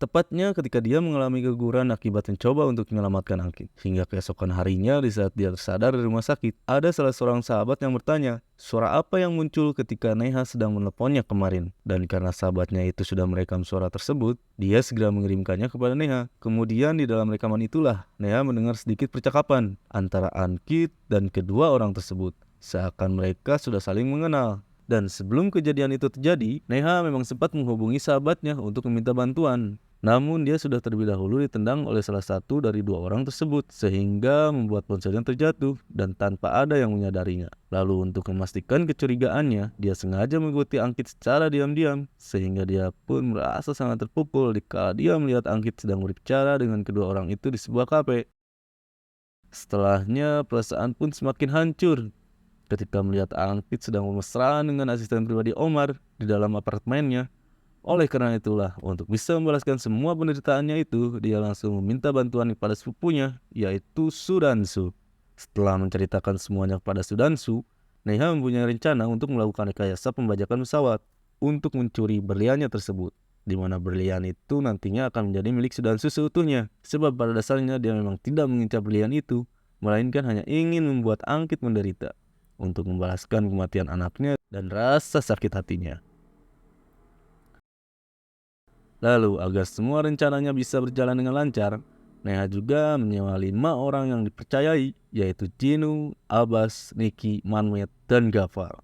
Tepatnya ketika dia mengalami keguguran akibat mencoba untuk menyelamatkan Angkit. Hingga keesokan harinya di saat dia tersadar di rumah sakit, ada salah seorang sahabat yang bertanya, suara apa yang muncul ketika Neha sedang menelponnya kemarin? Dan karena sahabatnya itu sudah merekam suara tersebut, dia segera mengirimkannya kepada Neha. Kemudian di dalam rekaman itulah, Neha mendengar sedikit percakapan antara Angkit dan kedua orang tersebut. Seakan mereka sudah saling mengenal. Dan sebelum kejadian itu terjadi, Neha memang sempat menghubungi sahabatnya untuk meminta bantuan. Namun dia sudah terlebih dahulu ditendang oleh salah satu dari dua orang tersebut, sehingga membuat ponselnya terjatuh dan tanpa ada yang menyadarinya. Lalu untuk memastikan kecurigaannya, dia sengaja mengikuti Angkit secara diam-diam, sehingga dia pun merasa sangat terpukul dikala dia melihat Angkit sedang berbicara dengan kedua orang itu di sebuah kafe. Setelahnya perasaan pun semakin hancur ketika melihat Angkit sedang bermesraan dengan asisten pribadi Omar di dalam apartemennya. Oleh karena itulah, untuk bisa membalaskan semua penderitaannya itu, dia langsung meminta bantuan kepada sepupunya, yaitu Sudansu. Setelah menceritakan semuanya kepada Sudansu, Neha mempunyai rencana untuk melakukan rekayasa pembajakan pesawat untuk mencuri berliannya tersebut, di mana berlian itu nantinya akan menjadi milik Sudansu seutuhnya. Sebab pada dasarnya dia memang tidak mengincar berlian itu, melainkan hanya ingin membuat Angkit menderita untuk membalaskan kematian anaknya dan rasa sakit hatinya. Lalu, agar semua rencananya bisa berjalan dengan lancar, Neha juga menyewa 5 orang yang dipercayai, yaitu Jinu, Abbas, Niki, Manmet, dan Gafar.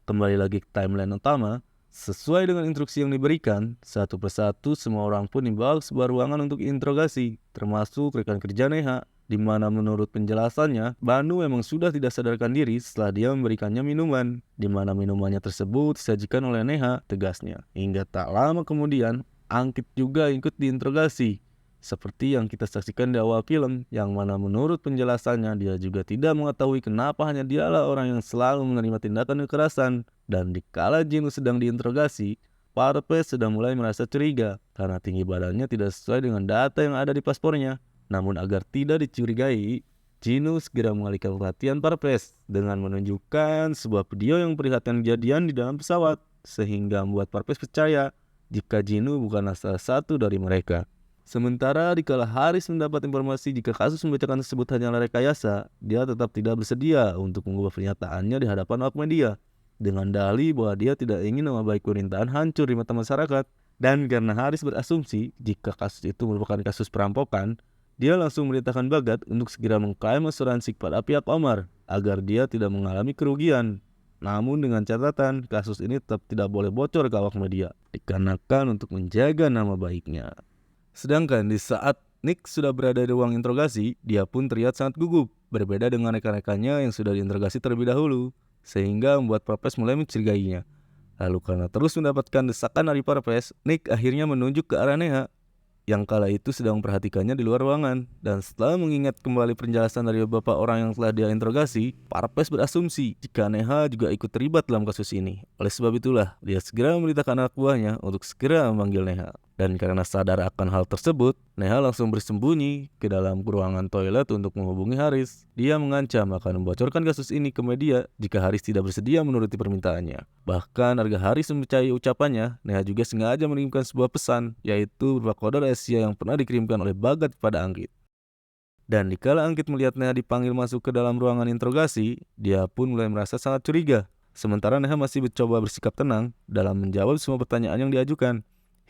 Kembali lagi ke timeline utama, sesuai dengan instruksi yang diberikan, satu persatu semua orang pun dibawa ke sebuah ruangan untuk interogasi, termasuk rekan kerja Neha, di mana menurut penjelasannya, Banu memang sudah tidak sadarkan diri setelah dia memberikannya minuman, di mana minumannya tersebut disajikan oleh Neha, tegasnya. Hingga tak lama kemudian, Angkit juga ikut diinterogasi, seperti yang kita saksikan di awal film, yang mana menurut penjelasannya dia juga tidak mengetahui kenapa hanya dialah orang yang selalu menerima tindakan kekerasan. Dan dikala Jinu sedang diinterogasi, Parpes sudah mulai merasa curiga karena tinggi badannya tidak sesuai dengan data yang ada di paspornya. Namun agar tidak dicurigai, Jinu segera mengalihkan perhatian Parpes dengan menunjukkan sebuah video yang memperlihatkan kejadian di dalam pesawat, sehingga membuat Parpes percaya jika Jinu bukanlah salah satu dari mereka. Sementara dikala Haris mendapat informasi jika kasus pembajakan tersebut hanyalah rekayasa, dia tetap tidak bersedia untuk mengubah pernyataannya di hadapan awak media, dengan dalih bahwa dia tidak ingin nama baik pemerintahan hancur di mata masyarakat. Dan karena Haris berasumsi jika kasus itu merupakan kasus perampokan, dia langsung memerintahkan Bagat untuk segera mengklaim asuransi kepada pihak Omar agar dia tidak mengalami kerugian. Namun dengan catatan, kasus ini tetap tidak boleh bocor ke awak media, dikarenakan untuk menjaga nama baiknya. Sedangkan di saat Nick sudah berada di ruang interogasi, dia pun terlihat sangat gugup, berbeda dengan rekan-rekannya yang sudah diinterogasi terlebih dahulu, sehingga membuat Parpes mulai mencurigainya. Lalu karena terus mendapatkan desakan dari Parpes, Nick akhirnya menunjuk ke arah Neha, yang kala itu sedang memperhatikannya di luar ruangan. Dan setelah mengingat kembali penjelasan dari beberapa orang yang telah dia interogasi, Parpes berasumsi jika Neha juga ikut terlibat dalam kasus ini. Oleh sebab itulah, dia segera memerintahkan anak buahnya untuk segera memanggil Neha. Dan karena sadar akan hal tersebut, Neha langsung bersembunyi ke dalam ruangan toilet untuk menghubungi Haris. Dia mengancam akan membocorkan kasus ini ke media jika Haris tidak bersedia menuruti permintaannya. Bahkan harga Haris mempercayai ucapannya, Neha juga sengaja mengirimkan sebuah pesan, yaitu berupa kode rahasia yang pernah dikirimkan oleh Bagat kepada Angkit. Dan dikala Angkit melihat Neha dipanggil masuk ke dalam ruangan interogasi, dia pun mulai merasa sangat curiga. Sementara Neha masih mencoba bersikap tenang dalam menjawab semua pertanyaan yang diajukan.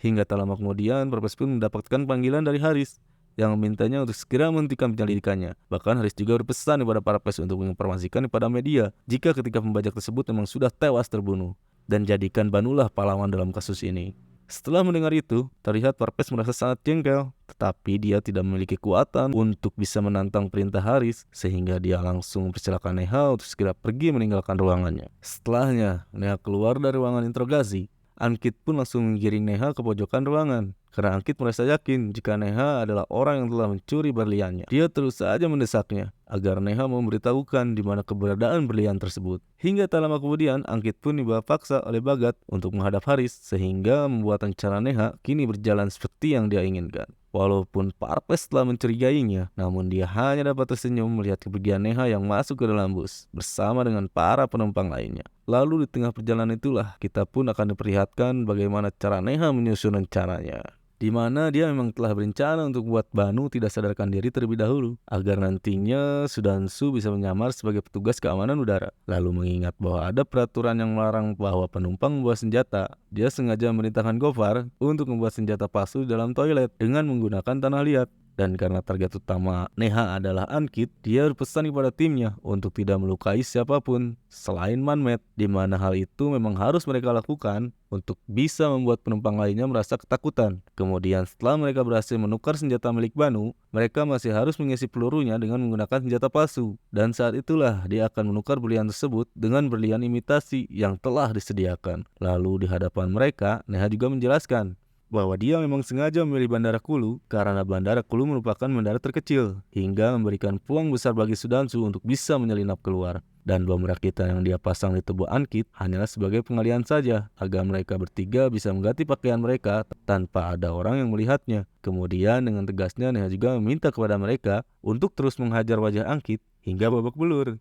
Hingga tak lama kemudian, Parpes pun mendapatkan panggilan dari Haris yang memintanya untuk segera menghentikan penyelidikannya. Bahkan Haris juga berpesan kepada Parpes untuk menginformasikan kepada media jika ketika pembajak tersebut memang sudah tewas terbunuh, dan jadikan Banulah pahlawan dalam kasus ini. Setelah mendengar itu, terlihat Parpes merasa sangat jengkel, tetapi dia tidak memiliki kekuatan untuk bisa menantang perintah Haris, sehingga dia langsung mempersilahkan Neha untuk segera pergi meninggalkan ruangannya. Setelahnya, Neha keluar dari ruangan interogasi. Angkit pun langsung menggiring Neha ke pojokan ruangan, karena Angkit merasa yakin jika Neha adalah orang yang telah mencuri berliannya. Dia terus saja mendesaknya agar Neha memberitahukan di mana keberadaan berlian tersebut. Hingga tak lama kemudian, Angkit pun dibawa paksa oleh Bagat untuk menghadap Haris, sehingga membuat rencana Neha kini berjalan seperti yang dia inginkan. Walaupun Parpes telah mencurigainya, namun dia hanya dapat tersenyum melihat kepergian Neha yang masuk ke dalam bus bersama dengan para penumpang lainnya. Lalu di tengah perjalanan itulah kita pun akan diperlihatkan bagaimana cara Neha menyusun rencananya. di mana dia memang telah berencana untuk buat Banu tidak sadarkan diri terlebih dahulu, agar nantinya Sudansu bisa menyamar sebagai petugas keamanan udara. Lalu mengingat bahwa ada peraturan yang melarang bahwa penumpang membawa senjata, dia sengaja memerintahkan Gofar untuk membuat senjata palsu di dalam toilet dengan menggunakan tanah liat. Dan karena target utama Neha adalah Ankit, dia berpesan kepada timnya untuk tidak melukai siapapun selain Manmet, di mana hal itu memang harus mereka lakukan untuk bisa membuat penumpang lainnya merasa ketakutan. Kemudian setelah mereka berhasil menukar senjata milik Banu, mereka masih harus mengisi pelurunya dengan menggunakan senjata palsu. Dan saat itulah dia akan menukar berlian tersebut dengan berlian imitasi yang telah disediakan. Lalu di hadapan mereka, Neha juga menjelaskan bahwa dia memang sengaja memilih Bandara Kulu karena Bandara Kulu merupakan bandara terkecil hingga memberikan peluang besar bagi Sudansu untuk bisa menyelinap keluar. Dan bom rakitan yang dia pasang di tubuh Ankit hanyalah sebagai pengalian saja agar mereka bertiga bisa mengganti pakaian mereka tanpa ada orang yang melihatnya. Kemudian dengan tegasnya Neha juga meminta kepada mereka untuk terus menghajar wajah Ankit hingga babak belur.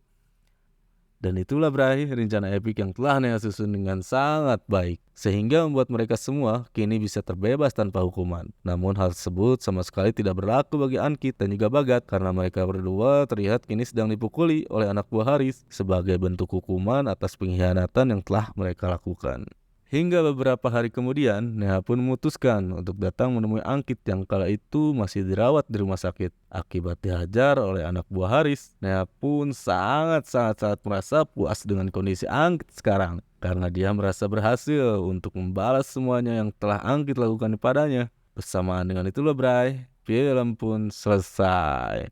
Dan itulah bray rencana epik yang telah Neha susun dengan sangat baik, sehingga membuat mereka semua kini bisa terbebas tanpa hukuman. Namun hal tersebut sama sekali tidak berlaku bagi Ankit dan juga Bagat, karena mereka berdua terlihat kini sedang dipukuli oleh anak buah Haris sebagai bentuk hukuman atas pengkhianatan yang telah mereka lakukan. Hingga beberapa hari kemudian, Neha pun memutuskan untuk datang menemui Ankit yang kala itu masih dirawat di rumah sakit. Akibat dihajar oleh anak buah Haris, Neha pun sangat merasa puas dengan kondisi Ankit sekarang. Karena dia merasa berhasil untuk membalas semuanya yang telah Ankit lakukan kepadanya. Bersamaan dengan itulah bray, film pun selesai.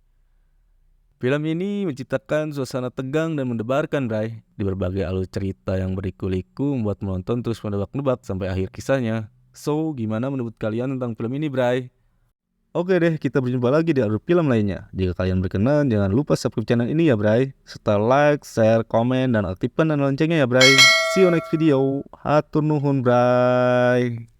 Film ini menciptakan suasana tegang dan mendebarkan bray. Di berbagai alur cerita yang berliku-liku membuat penonton terus menebak-nebak sampai akhir kisahnya. So, gimana menurut kalian tentang film ini bray? Oke deh, kita berjumpa lagi di alur film lainnya. Jika kalian berkenan, jangan lupa subscribe channel ini ya bray. Serta like, share, komen, dan aktifkan loncengnya ya bray. See you next video. Hatur nuhun bray.